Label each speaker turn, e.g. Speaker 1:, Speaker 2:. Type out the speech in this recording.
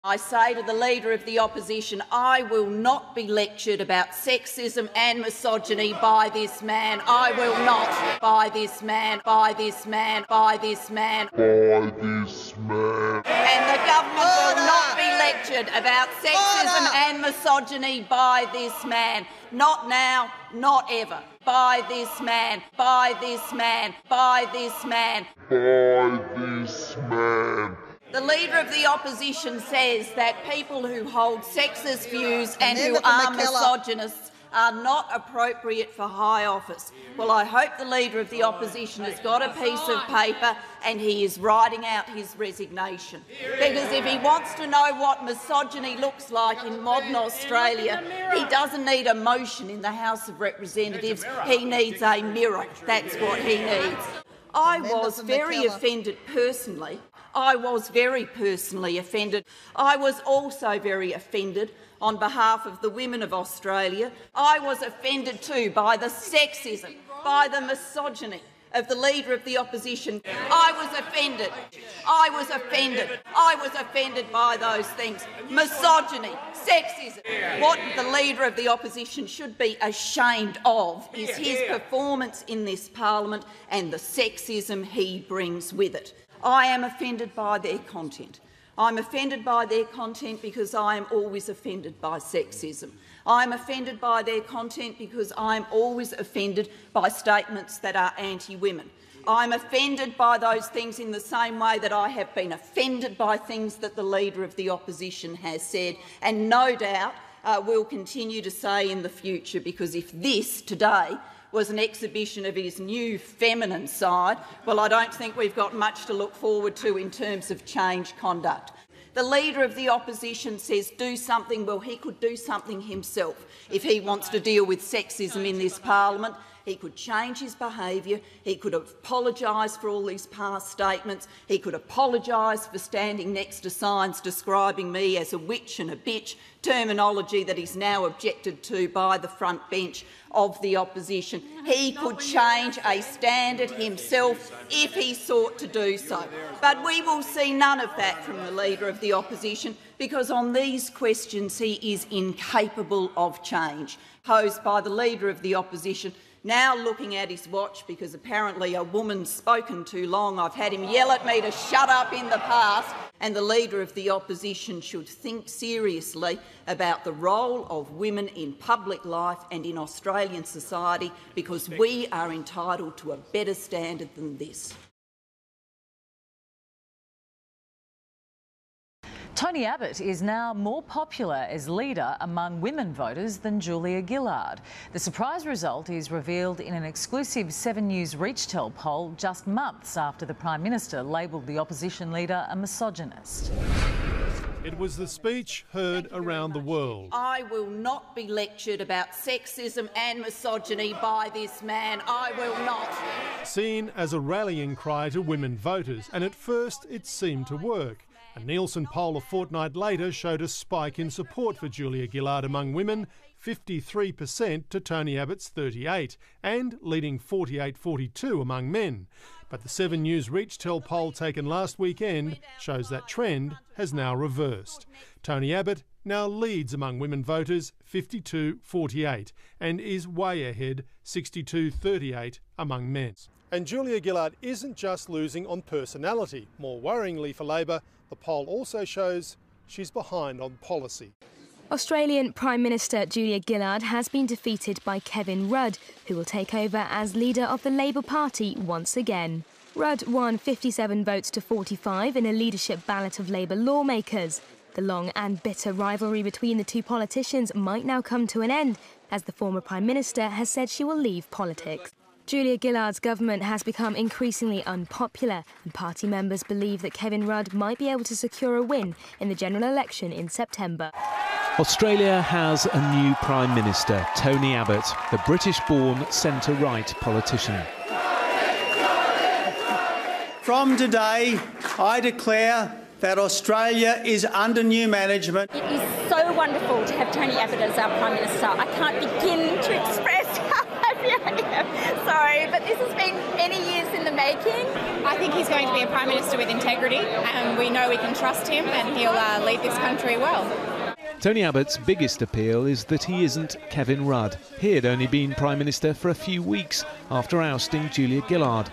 Speaker 1: I say to the Leader of the Opposition, I will not be lectured about sexism and misogyny by this man. I will not by this man, by this man, by this man, by this man. And the government will not be lectured about sexism and misogyny by this man. Not now, not ever. By this man, by this man, by this man, by this man. The Leader of the Opposition says that people who hold sexist views and who are misogynists are not appropriate for high office. Well, I hope the Leader of the Opposition has got a piece of paper and he is writing out his resignation. Because if he wants to know what misogyny looks like in modern Australia, he doesn't need a motion in the House of Representatives, he needs a mirror. That's what he needs. I was very offended personally. I was very personally offended. I was also very offended on behalf of the women of Australia. I was offended too by the sexism, by the misogyny of the Leader of the Opposition. I was offended. I was offended. I was offended by those things. Misogyny, sexism. What the Leader of the Opposition should be ashamed of is his performance in this parliament and the sexism he brings with it. I am offended by their content. I'm offended by their content because I am always offended by sexism. I'm offended by their content because I'm always offended by statements that are anti-women. I'm offended by those things in the same way that I have been offended by things that the Leader of the Opposition has said, and no doubt will continue to say in the future, because if this today was an exhibition of his new feminine side, well, I don't think we've got much to look forward to in terms of change conduct. The Leader of the Opposition says do something. Well, he could do something himself if he wants to deal with sexism in this parliament. He could change his behaviour. He could apologise for all these past statements. He could apologise for standing next to signs describing me as a witch and a bitch, terminology that is now objected to by the front bench of the opposition. He could change a standard himself if he sought to do so. But we will see none of that from the Leader of the Opposition, because on these questions he is incapable of change, posed by the Leader of the Opposition. Now looking at his watch, because apparently a woman's spoken too long. I've had him yell at me to shut up in the past, and the Leader of the Opposition should think seriously about the role of women in public life and in Australian society, because we are entitled to a better standard than this.
Speaker 2: Tony Abbott is now more popular as leader among women voters than Julia Gillard. The surprise result is revealed in an exclusive 7 News Reach Tell poll just months after the Prime Minister labelled the opposition leader a misogynist.
Speaker 3: It was the speech heard around the world.
Speaker 1: I will not be lectured about sexism and misogyny by this man. I will not.
Speaker 3: Seen as a rallying cry to women voters, and at first it seemed to work. A Nielsen poll a fortnight later showed a spike in support for Julia Gillard among women, 53% to Tony Abbott's 38%, and leading 48-42 among men. But the 7 News Reach Tell poll taken last weekend shows that trend has now reversed. Tony Abbott now leads among women voters 52-48 and is way ahead 62-38 among men. And Julia Gillard isn't just losing on personality. More worryingly for Labor, the poll also shows she's behind on policy.
Speaker 4: Australian Prime Minister Julia Gillard has been defeated by Kevin Rudd, who will take over as leader of the Labour Party once again. Rudd won 57 votes to 45 in a leadership ballot of Labour lawmakers. The long and bitter rivalry between the two politicians might now come to an end, as the former Prime Minister has said she will leave politics. Julia Gillard's government has become increasingly unpopular, and party members believe that Kevin Rudd might be able to secure a win in the general election in September.
Speaker 5: Australia has a new Prime Minister, Tony Abbott, the British-born centre-right politician.
Speaker 6: From today, I declare that Australia is under new management.
Speaker 7: It is so wonderful to have Tony Abbott as our Prime Minister. I can't begin to express how happy Sorry, but this has been many years in the making.
Speaker 8: I think he's going to be a Prime Minister with integrity, and we know we can trust him and he'll lead this country well.
Speaker 5: Tony Abbott's biggest appeal is that he isn't Kevin Rudd. He had only been Prime Minister for a few weeks after ousting Julia Gillard.